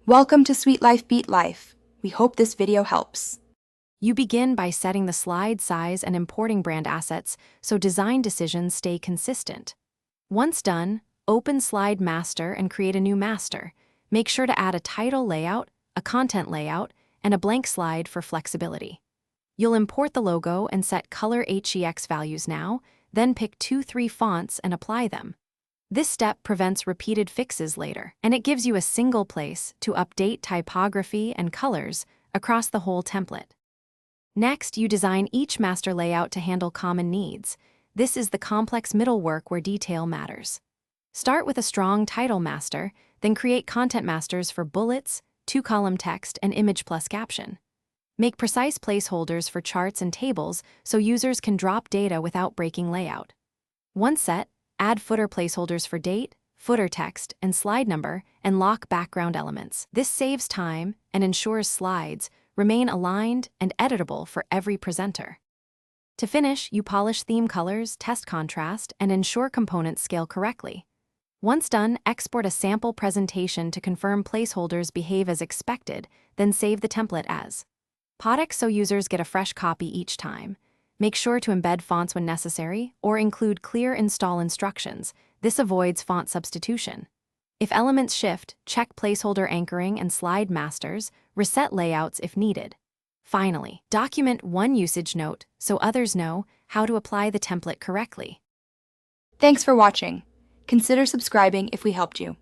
Welcome to Sweet Life Beat Life. We hope this video helps. You begin by setting the slide size and importing brand assets so design decisions stay consistent. Once done, open Slide Master and create a new master. Make sure to add a title layout, a content layout, and a blank slide for flexibility. You'll import the logo and set color HEX values now, then pick 2-3 fonts and apply them. This step prevents repeated fixes later, and it gives you a single place to update typography and colors across the whole template. Next, you design each master layout to handle common needs. This is the complex middle work where detail matters. Start with a strong title master, then create content masters for bullets, 2-column text, and image plus caption. Make precise placeholders for charts and tables so users can drop data without breaking layout. Once set, add footer placeholders for date, footer text, and slide number, and lock background elements. This saves time and ensures slides remain aligned and editable for every presenter. To finish, you polish theme colors, test contrast, and ensure components scale correctly. Once done, export a sample presentation to confirm placeholders behave as expected, then save the template as Fanatics so users get a fresh copy each time. Make sure to embed fonts when necessary, or include clear install instructions. This avoids font substitution. If elements shift, check placeholder anchoring and slide masters, reset layouts if needed. Finally, document one usage note so others know how to apply the template correctly. Thanks for watching. Consider subscribing if we helped you.